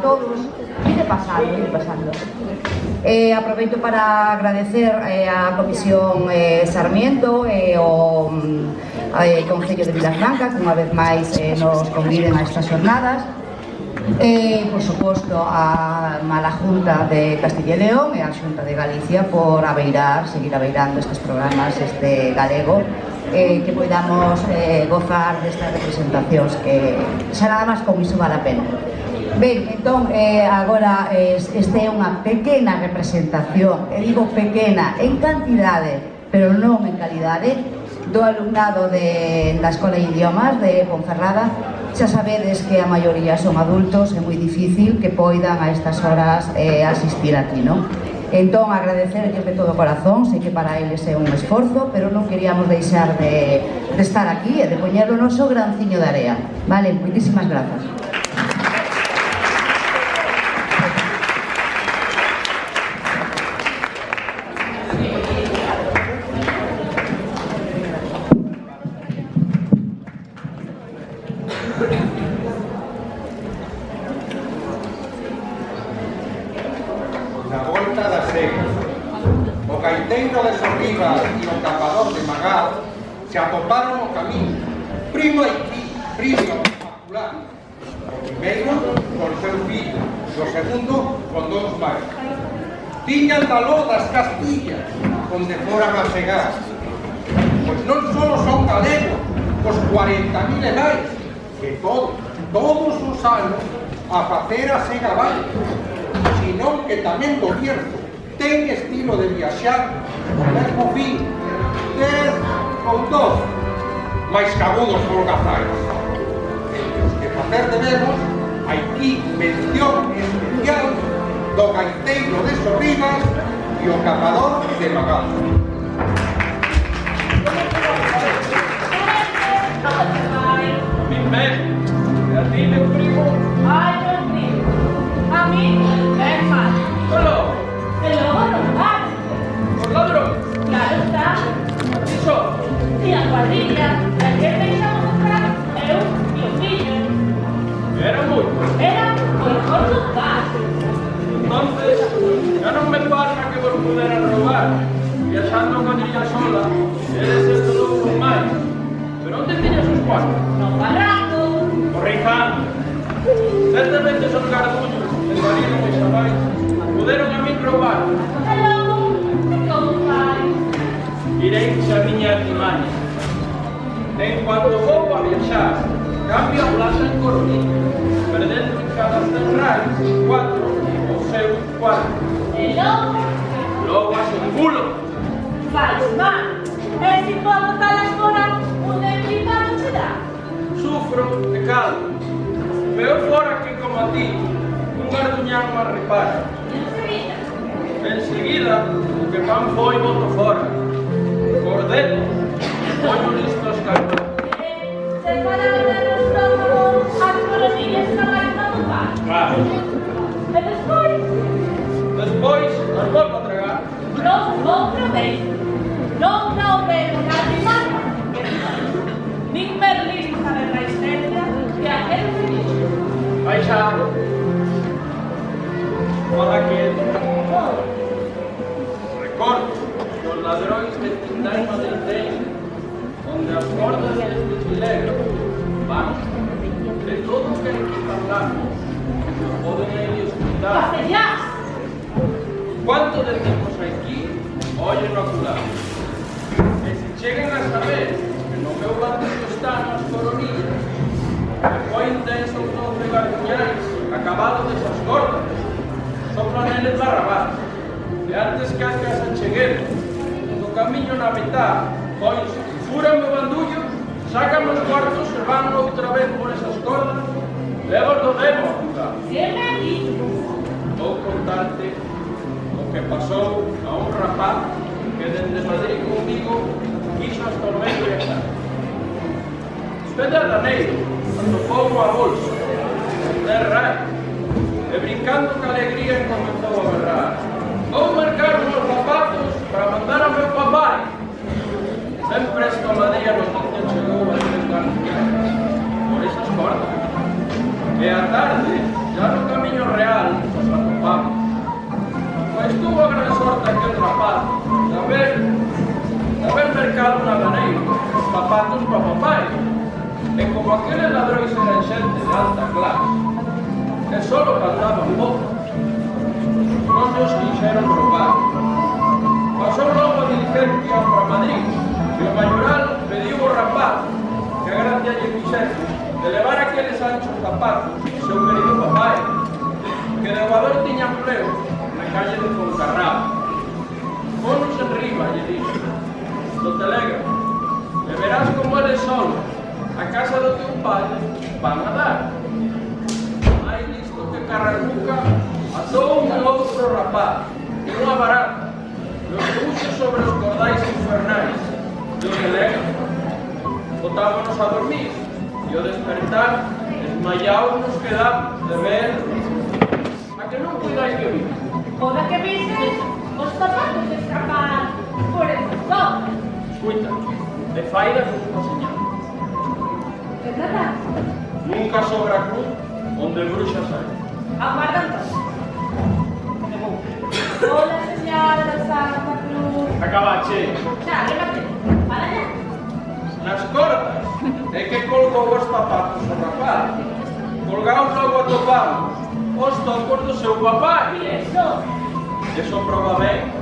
todos. Ir pasando. Aproveito para agradecer a Comisión Sarmiento e ao Concello de Vilafranca que unha vez máis nos conviden a estas jornadas. Por suposto a mala Junta de Castilla e León e a Xunta de Galicia por seguir abeirando estes programas galego, que podamos gozar destas representacións que xa nada máis con iso vale a pena. Ben, entón, agora este é unha pequena representación, e digo pequena en cantidade, pero non en calidade, do alumnado da Escola de Idiomas de Ponferrada. Xa sabedes que a maioría son adultos, é moi difícil que poidan a estas horas asistir aquí, non? Entón, agradecerles de todo corazón, sei que para eles é un esforzo, pero non queríamos deixar de estar aquí e de poñer o noso granciño de area. Vale, moitísimas grazas. Na volta da Sega, o gaiteiro de Sorribas e o capador de Magal se atoparon o camiño, primo aquí, primo inmaculado. O primeiro con seu fillo, e o segundo con dous pais. Tiñan daló das Castillas, onde foran a segar. Pois non só son galegos, os 40.000 herais, que todos os anos a facer a sega vai, senón que tamén do Bierzo ten estilo de viaxar o mesmo fin, 10 ou 12, máis cabudos folgazais. Entre os que facer debemos, hai aquí mención especial do gaiteiro de Sorribas e o capador de Magal. Ben, e a ti, meu primo? Ai, meu primo, a mí é fácil. Solo, E logo non vale. por ladrón. Claro está. Iso, E a cuadrilla, a que deixamos comprar, eu e o fillo. era moito. Era o mejor dos casos. Entonces, ya non me pasa que vos puderan roubar. Viaxando con ella sola, eres esto todo máis. Pero onde tiñas os cuartos? No barranco. O Reizán. Certas veces os garduños, el marido e xabais, puderon a min roubar. E logo, e como fai? Irei xa miña artimaña. En cuanto vou a viaxar, cambio a plaza en Coronilla, perdendo en cada 100 reais 4 o seu cuarto. E logo, Logo a bulo. fai mal. E se for botalas fora, un delicado se dá. Sufro e caldo. Peor fora que como a ti, un garduñán me repara. Enseguida. Enseguida, o que pan foi boto fora. Cordero, poño listos cartón. Se pararon os lobos, as coronillas traballan a lugar. Claro. E despois, Despois, as volvo a tragar. non outra vez. Non houberon arrimado que nin Merlín sabe a historia que aquel se dixo. Baixado. Ola que recordo que os ladróis de Tindaima del Tren, onde as cordas deste fileiro van de todo o que hai que falarmos, poden eles escutar. Paseás! Cuánto decimos aquí, ollo no ocular. E se chegan a saber que no meu barrio están as coronillas, que foi 10 ou 12 garduñais acabado desas cordas, soplan eles barrabás. E antes que as casas cheguemos, no camiño na mitad, pois, furan o bandullo, sacan os cuartos e van outra vez por esas cordas, levo do demo a jugar. Se me dixo. Vou contarte o que pasou a un rapaz que dende Madrid comigo quiso hasta o medio de estar. Pedalaneiro, atopou a bolsa, 10 reais, e brincando con alegría comenzou a berrar. Vou mercar uns zapatos para mandar ao meu papai. Sempre esta madría noticia chegou a descanso por esas cordas. E a tarde, já no camiño real, zapatos para papai. E como aqueles ladróis eran xente de alta clase, e solo cantaban pouco, non nos quixeron roubar. Pasou logo a diligencia para Madrid, e o maioral pediu ao rapaz que a gracia lle fixese de levar aqueles anchos zapatos ao seu querido papai, que de aguador tiña empleo na calle de Foncarral. Ponos en riba, lle dixo, do telégrafo, e verás como eles solo, a casa do teu pai, van a dar. Hai listo que Carrancuca atou un outro rapaz, que unha barata, lo puxo sobre os cordais infernais do telégrafo. Botámonos a dormir, e ao despertar, desmayaos nos quedamos de ver. A que non cuidáis que vi? Oda que vises, os zapatos escaparan por el todo. Escuita, de faida nunca señal. ¿Qué trata? Nunca sobra cruz onde bruxa sai. Aguarda entonces. Hola, señal de Santa Cruz. Acabache. Xa, llévate. Para allá. Nas cordas é que colgou os zapatos o rapaz. Colgaos logo atopamos os tocos do seu papai. Y eso. Eso proba ben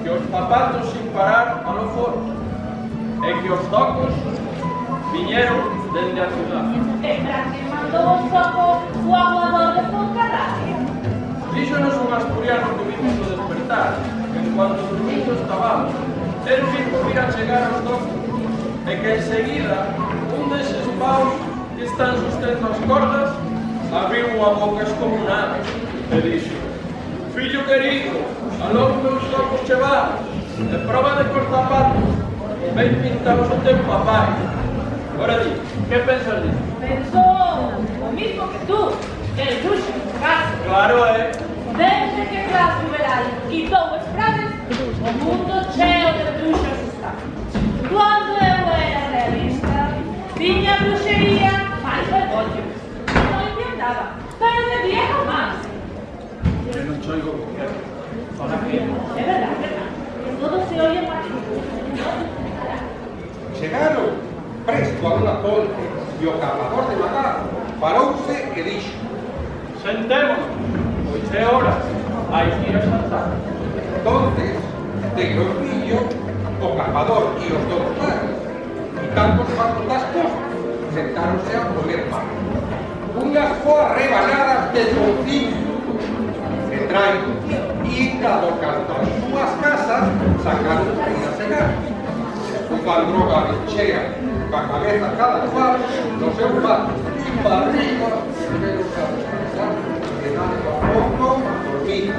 que os zapatos sin parar a lo forte. E que os tocos viñeron dende a ciudad. ¿Para que mandó un poco su aguador de Foncarral? Díxonos un asturiano que vimos no despertar, que en cuanto dormindo estábamos, el fijo vira chegar aos tocos, e que enseguida un deses paus que están sustendo as cordas abriu unha boca escomunada e dixo: fillo querido, aló meus tocos chevados, e proba de cos zapatos, ben pintados o teu papai. Ora di, que pensas disso? Pensó lo mismo que tú, que el bruxo en tu casa. Claro, Desde que Clas Liberal quitou os prados, o mundo cheo de bruxos está. Cuando eu era realista, tiña bruxería máis rebollo. Non entendaba, pero de viejo máis. Eu non choigo comer. Fala que É verdade, é verdade. Todo se oye máis. Chegaron presto a unha ponte e o capador de Magar parouse e dixo: sentémonos, pois é hora, hai que ir a saltar. entonces, de os fillos, o capador e os dous padres, quitando os patos das costas, sentáronse a comer pan. Unhas coas rebanadas de concilio, e traen, e cada canto as súas casas, sacaron para ir a cenar. Unha droga chea, ca cabeza cada cual, no seu pato, e para arriba, pero a descansar, quedando a pouco a dormir.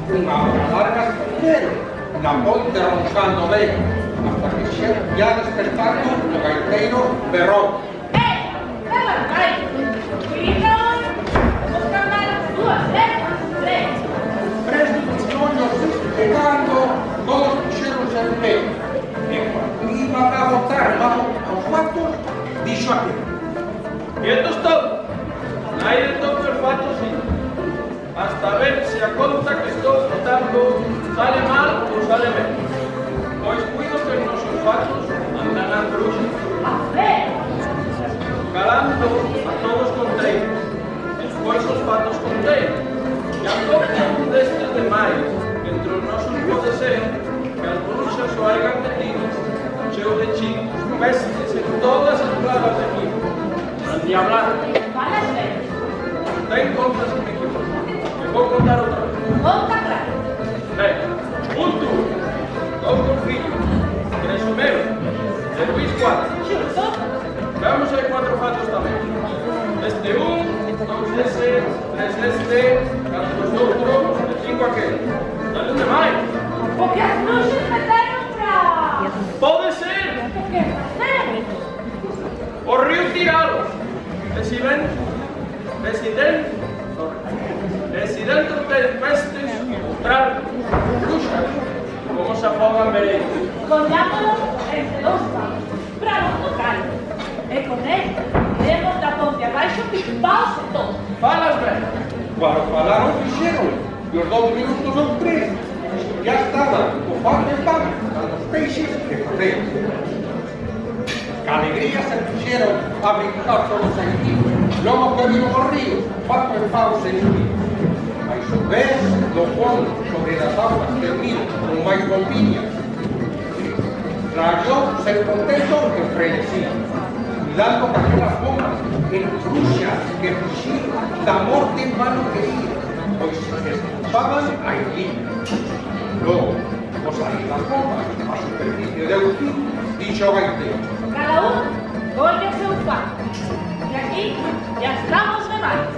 Unha hora larga pero na ponte roncando ben, hasta que xa despertando o gaiteiro berrou: ¡Eh! ¡Qué barbaridad! ¡Cuidado! ¡Vamos a cambiar las duas letras! ¡Tres! presto dos ollos pegando, todos puxeronse en pé. E cando iban a botar mano aos patos, dixo aquel: Quietos todos, nadie toque os patos sin, hasta ver se a conta que estou botando sale mal ou sale ben. Pois cuido que os nosos patos andan as bruxas, ¡A ver! calando a todos conteiros, despois os patos conteiros, e a toque un destes de máis, que entre os nosos pode ser que as bruxas o haigan metido, cheo de chicos, pestes en todas as plagas de aquí, endiablar. ¡Van a ser! Ten conta se me equivoco. Me vou contar outra vez. ¡Conta claro! Ben, un turno, dous concillos, tres someros, de Luis 4. ¡Xusto! Veamos hai 4 fatos tamén. Este un, dous ese, tres este, 4 os outros, e 5 aquel. Dale un de máis. Porque as bruxas meteron pra... Pode ser ¿Qué facer? o río tiralos. E si ven, si dentro ten pestes, outrar, bruxas, como se afogan veréis. Collámonos entre dos palos, pra non tocar. E con él, demos da ponte abaixo pipaos e todo. Falas ben. Cuando falaron fixeron, e os 2 minutos ou 3, ya estaban o pan de pan, a los peixes que facer. que alegría se puxeron a brincar todos aquí. Logo que viron os ríos, papo e pau sen río. Mais o ves do fondo sobre as augas que río con máis bombiñas. Rayou sen contento e frenesí, cuidando que aquelas bombas eran bruxas que fuxían da morte en vano quería, pois escapaban a Irlín. Logo, ao salir das bombas, a superficie de Euclid, dixo o gaitero: Cada un colle o seu pan. E aquí ya estamos de máis.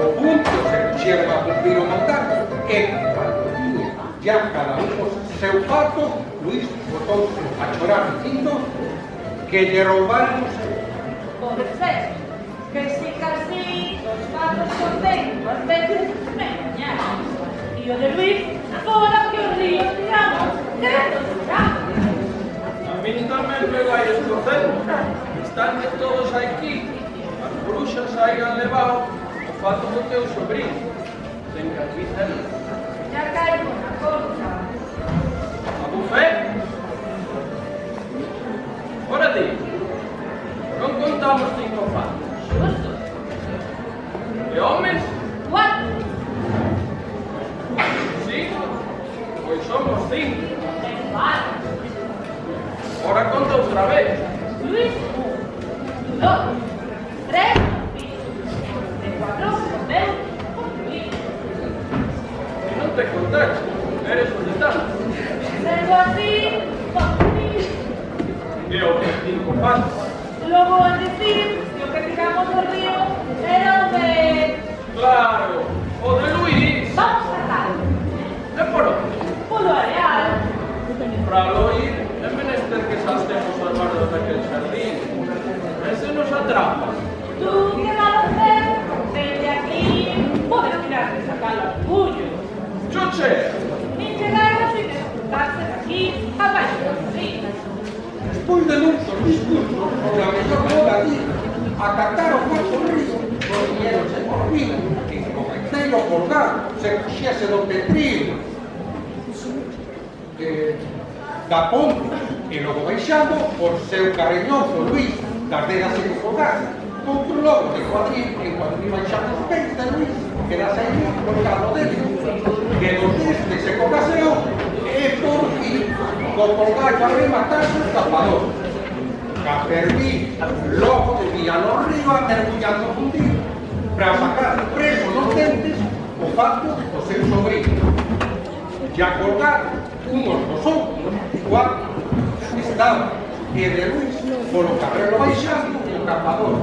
O punto se puxeron a cumplir o mandato e, cando tiña ya cada un o seu pato, Luís botouse a chorar dicindo que lle roubaron o seu. Pode ser que si casi os patos contentos as veces me engañaron. E o de Luís fora que os ríos tiramos dentro do campo. A mí tamén me vai escocendo. Están de todos aquí. As bruxas haigan levado o fato do teu sobrinho. Sen carpicelo. Ya caigo na conta. A bufé? Ora di, non contamos 5 fatos. Justo. E homes? 4. 5? Pois somos 5. En vale. Ora conta outra vez. Luis 1, 2, 3 de 4 meu concluído. E non te contaste, eres o de tanto. Sendo así, concluído. E o de 5 fatos. Logo a decir que o que tiramos do río era o de... Claro, o de Luís. Vamos a sacar. E por onde? Polo areal. Para lo ir, é menester que saltemos as bardas daquel xardín. Ese nos atrapa. Tú que vas a hacer, desde aquí, podes tirar de sacar o orgullo. Chuche! Nin chegaron sin desfrutarse de aquí, abaixo dos ríos. Despois de muitos discursos sobre a mellor modalidade, acataron o cuarto río, volvieronse por fin, que co gaiteiro colgado se puxese do petrío da ponte, e logo baixando por seu cariñoso Luís das dedas e colgado. Outro logo de cuadril, en cuadril baixando os pés de Luís, que era saído colgado dele, que dos destes se cocaseou, e por fin, co colgallo arriba matarse o escapador. Caperví logo debía no río a mergullando fundido, para sacar preso nos dentes o fato do seu sobrinho. E a colgar unhos dos outros, cuatro, estaba e de Luís polo carrero baixando o capador.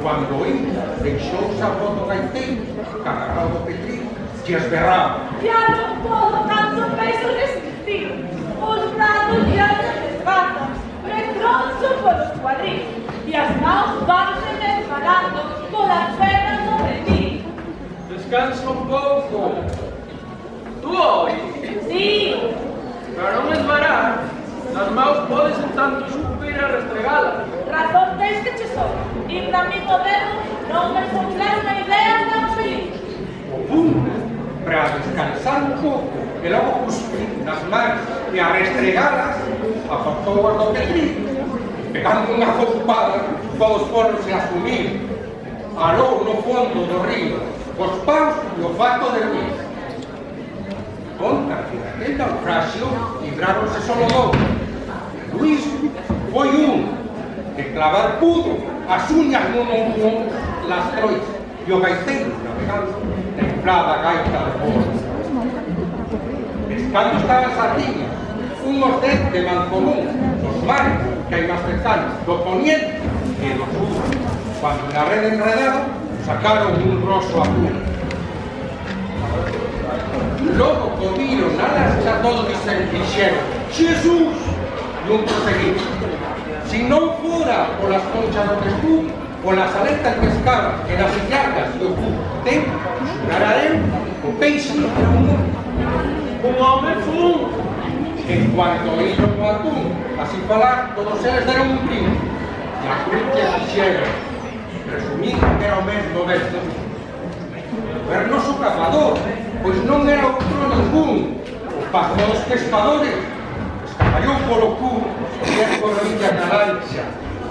Cando Inda deixouse a foto gaiteiro, cargado do petrín, e esberraba: Ya non podo tanto peso resistir. Os brazos ya se desgatan, retronzo polos cuadris, e as mãos vanse desbalando polas pernas sobre ti. Descansa un pouco. Tú oi? Sí, Para non esvarar, nas maus podes en tanto escupir e restregalas. razón tes que che son. Ir na mi moderno non me formular unha idea tan feliz. o punto para descansar un pouco e logo cuspir nas mans e a restregalas apartou as do petrín, pegando unha zoupada todos foronse a sumir aló no fondo do río os paus e o fato de Luís. Conta que daquel naufraxio libráronse solo dous. Luís foi un que clavar pudo as uñas non las crois e o gaiteiro navegando templada gaita de fogo. Pescando estaban sardiñas, unhos 10 de Mancomún, dos mares que hai máis cercanos, do poniente e do sur. Cando na rede enredada, sacaron un roso azul. Logo comiron a lancha todos dixeron: Xesús! E un proseguido: si non fora polas conchas do pescudo, polas aletas pescadas e nas illargas do cu tempo, xurarareu o peixe era un mundo. Un home fun. En cuanto iron o atún, así falar, todos eles deron un brinco. E a cruz que fixeron, resumindo que era o mesmo verso. Vernoso cazador, pois non era outro ningún. O pazo dos pescadores, Hallou polo cu e a corrilla caranxa,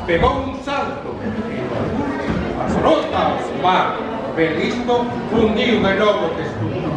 pegou un salto e no cu, a sonota ao mar, ben listo, fundiu de novo o testudo.